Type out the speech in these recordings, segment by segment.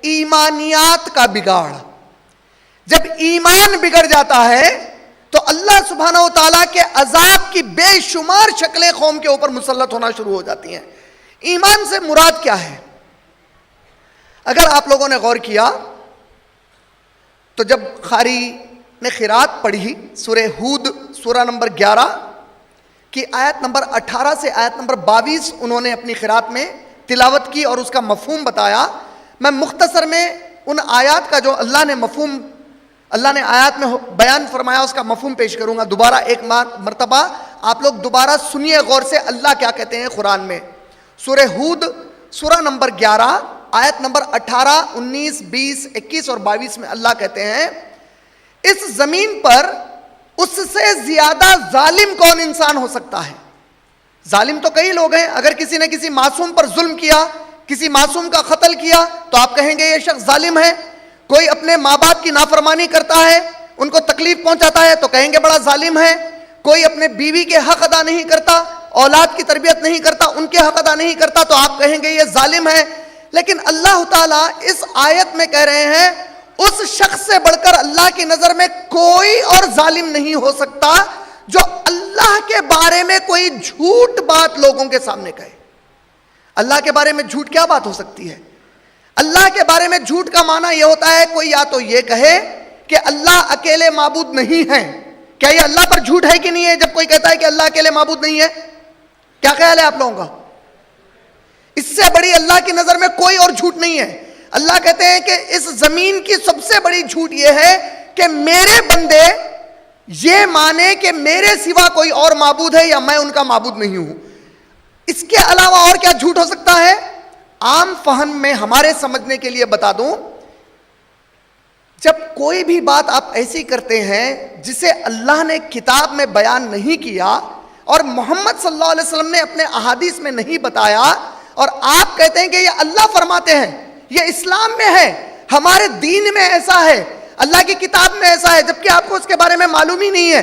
ایمانیات کا بگاڑ. جب ایمان بگڑ جاتا ہے تو اللہ سبحانہ و تعالیٰ کے عذاب کی بے شمار شکلیں قوم کے اوپر مسلط ہونا شروع ہو جاتی ہیں. ایمان سے مراد کیا ہے؟ اگر آپ لوگوں نے غور کیا تو جب قاری نے قرات پڑھی سورہ ہود سورہ نمبر 11 کی آیت نمبر 18 سے آیت نمبر 22 انہوں نے اپنی قرات میں تلاوت کی اور اس کا مفہوم بتایا. میں مختصر میں ان آیات کا جو اللہ نے آیات میں بیان فرمایا اس کا مفہوم پیش کروں گا. دوبارہ ایک مرتبہ آپ لوگ دوبارہ سنیے غور سے اللہ کیا کہتے ہیں قرآن میں. سورہ ہود سورہ نمبر 11 آیت نمبر 18 19 20 21 اور 22 میں اللہ کہتے ہیں اس زمین پر اس سے زیادہ ظالم کون انسان ہو سکتا ہے؟ ظالم تو کئی لوگ ہیں. اگر کسی نے کسی معصوم پر ظلم کیا, کسی معصوم کا قتل کیا تو آپ کہیں گے یہ شخص ظالم ہے. کوئی اپنے ماں باپ کی نافرمانی کرتا ہے, ان کو تکلیف پہنچاتا ہے تو کہیں گے بڑا ظالم ہے. کوئی اپنے بیوی کے حق ادا نہیں کرتا, اولاد کی تربیت نہیں کرتا, ان کے حق ادا نہیں کرتا تو آپ کہیں گے یہ ظالم ہے. لیکن اللہ تعالیٰ اس آیت میں کہہ رہے ہیں اس شخص سے بڑھ کر اللہ کی نظر میں کوئی اور ظالم نہیں ہو سکتا جو اللہ کے بارے میں کوئی جھوٹ بات لوگوں کے سامنے کہے. اللہ کے بارے میں جھوٹ کیا بات ہو سکتی ہے؟ اللہ کے بارے میں جھوٹ کا معنی یہ ہوتا ہے کوئی یا تو یہ کہے کہ اللہ اکیلے معبود نہیں ہیں. کیا یہ اللہ پر جھوٹ ہے کہ نہیں ہے جب کوئی کہتا ہے کہ اللہ اکیلے معبود نہیں ہے؟ کیا خیال ہے آپ لوگوں کا؟ اس سے بڑی اللہ کی نظر میں کوئی اور جھوٹ نہیں ہے. اللہ کہتے ہیں کہ اس زمین کی سب سے بڑی جھوٹ یہ ہے کہ میرے بندے یہ مانے کہ میرے سوا کوئی اور معبود ہے یا میں ان کا معبود نہیں ہوں. اس کے علاوہ اور کیا جھوٹ ہو سکتا ہے؟ عام فہم میں ہمارے سمجھنے کے لیے بتا دوں, جب کوئی بھی بات آپ ایسی کرتے ہیں جسے اللہ نے کتاب میں بیان نہیں کیا اور محمد صلی اللہ علیہ وسلم نے اپنے احادیث میں نہیں بتایا اور آپ کہتے ہیں کہ یہ اللہ فرماتے ہیں, یہ اسلام میں ہے, ہمارے دین میں ایسا ہے, اللہ کی کتاب میں ایسا ہے, جبکہ آپ کو اس کے بارے میں معلوم ہی نہیں ہے.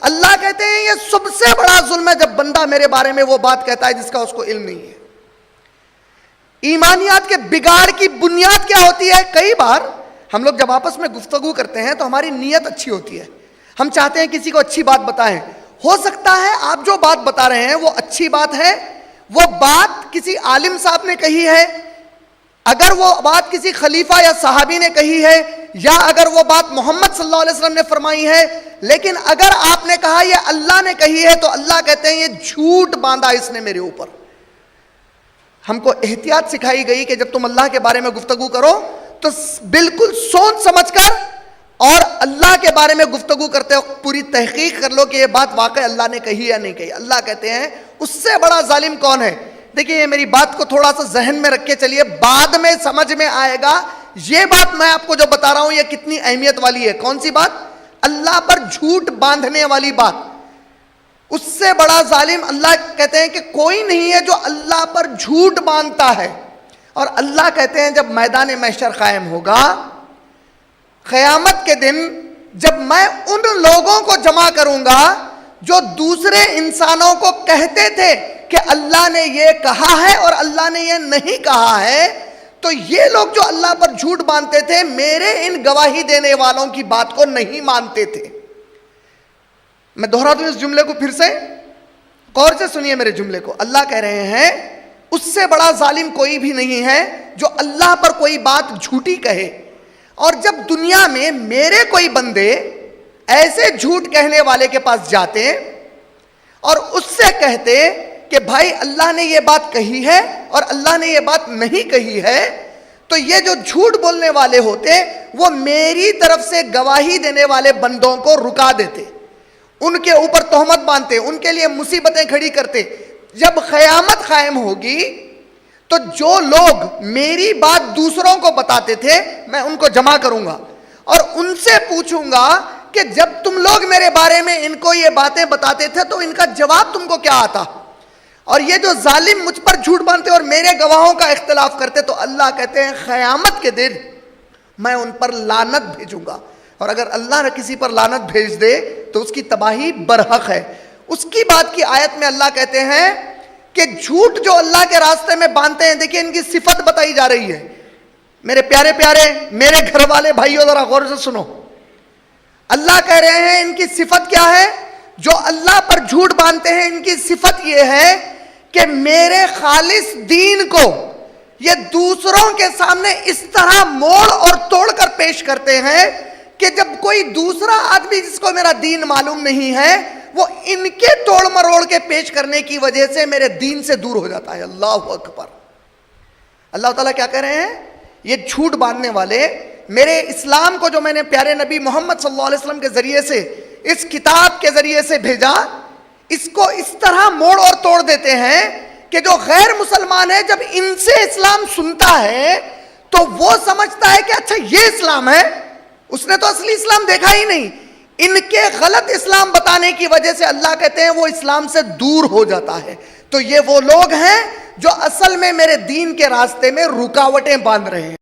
اللہ کہتے ہیں یہ سب سے بڑا ظلم ہے جب بندہ میرے بارے میں وہ بات کہتا ہے جس کا اس کو علم نہیں ہے. ایمانیات کے بگاڑ کی بنیاد کیا ہوتی ہے؟ کئی بار ہم لوگ جب آپس میں گفتگو کرتے ہیں تو ہماری نیت اچھی ہوتی ہے, ہم چاہتے ہیں کسی کو اچھی بات بتائیں. ہو سکتا ہے آپ جو بات بتا رہے ہیں وہ اچھی بات ہے, وہ بات کسی عالم صاحب نے کہی ہے, اگر وہ بات کسی خلیفہ یا صحابی نے کہی ہے, یا اگر وہ بات محمد صلی اللہ علیہ وسلم نے فرمائی ہے, لیکن اگر آپ نے کہا یہ اللہ نے کہی ہے تو اللہ کہتے ہیں یہ جھوٹ باندھا اس نے میرے اوپر. ہم کو احتیاط سکھائی گئی کہ جب تم اللہ کے بارے میں گفتگو کرو تو بالکل سوچ سمجھ کر اور اللہ کے بارے میں گفتگو کرتے وقت پوری تحقیق کر لو کہ یہ بات واقع اللہ نے کہی یا نہیں کہی. اللہ کہتے ہیں اس سے بڑا ظالم کون ہے؟ دیکھیں یہ میری بات کو تھوڑا سا ذہن میں رکھ کے چلیے, بعد میں سمجھ میں آئے گا یہ بات میں آپ کو جو بتا رہا ہوں یہ کتنی اہمیت والی ہے. کون سی بات؟ اللہ پر جھوٹ باندھنے والی بات. اس سے بڑا ظالم اللہ کہتے ہیں کہ کوئی نہیں ہے جو اللہ پر جھوٹ باندھتا ہے. اور اللہ کہتے ہیں جب میدان محشر قائم ہوگا, قیامت کے دن, جب میں ان لوگوں کو جمع کروں گا جو دوسرے انسانوں کو کہتے تھے کہ اللہ نے یہ کہا ہے اور اللہ نے یہ نہیں کہا ہے, تو یہ لوگ جو اللہ پر جھوٹ باندھتے تھے میرے ان گواہی دینے والوں کی بات کو نہیں مانتے تھے. میں دہرا دوں اس جملے کو پھر سے, غور سے سنیے میرے جملے کو. اللہ کہہ رہے ہیں اس سے بڑا ظالم کوئی بھی نہیں ہے جو اللہ پر کوئی بات جھوٹی کہے. اور جب دنیا میں میرے کوئی بندے ایسے جھوٹ کہنے والے کے پاس جاتے اور اس سے کہتے کہ بھائی اللہ نے یہ بات کہی ہے اور اللہ نے یہ بات نہیں کہی ہے, تو یہ جو جھوٹ بولنے والے ہوتے وہ میری طرف سے گواہی دینے والے بندوں کو رکا دیتے, ان کے اوپر تہمت باندھتے, ان کے لیے مصیبتیں کھڑی کرتے. جب قیامت قائم ہوگی تو جو لوگ میری بات دوسروں کو بتاتے تھے میں ان کو جمع کروں گا اور ان سے پوچھوں گا کہ جب تم لوگ میرے بارے میں ان کو یہ باتیں بتاتے تھے تو ان کا جواب تم کو کیا آتا, اور یہ جو ظالم مجھ پر جھوٹ باندھتے اور میرے گواہوں کا اختلاف کرتے, تو اللہ کہتے ہیں قیامت کے دن میں ان پر لعنت بھیجوں گا. اور اگر اللہ نے کسی پر لعنت بھیج دے تو اس کی تباہی برحق ہے. اس کی بات کی آیت میں اللہ کہتے ہیں کہ جھوٹ جو اللہ کے راستے میں باندھتے ہیں, دیکھیں ان کی صفت بتائی جا رہی ہے. میرے پیارے پیارے میرے گھر والے بھائیوں ذرا غور سے سنو. اللہ کہہ رہے ہیں ان کی صفت کیا ہے؟ جو اللہ پر جھوٹ باندھتے ہیں ان کی صفت یہ ہے کہ میرے خالص دین کو یہ دوسروں کے سامنے اس طرح موڑ اور توڑ کر پیش کرتے ہیں کہ جب کوئی دوسرا آدمی جس کو میرا دین معلوم نہیں ہے وہ ان کے توڑ مروڑ کے پیش کرنے کی وجہ سے میرے دین سے دور ہو جاتا ہے. اللہ اکبر. اللہ تعالیٰ کیا کہہ رہے ہیں؟ یہ جھوٹ باندھنے والے میرے اسلام کو جو میں نے پیارے نبی محمد صلی اللہ علیہ وسلم کے ذریعے سے اس کتاب کے ذریعے سے بھیجا اس کو اس طرح موڑ اور توڑ دیتے ہیں کہ جو غیر مسلمان ہے جب ان سے اسلام سنتا ہے تو وہ سمجھتا ہے کہ اچھا یہ اسلام ہے, اس نے تو اصلی اسلام دیکھا ہی نہیں. ان کے غلط اسلام بتانے کی وجہ سے اللہ کہتے ہیں وہ اسلام سے دور ہو جاتا ہے. تو یہ وہ لوگ ہیں جو اصل میں میرے دین کے راستے میں رکاوٹیں باندھ رہے ہیں.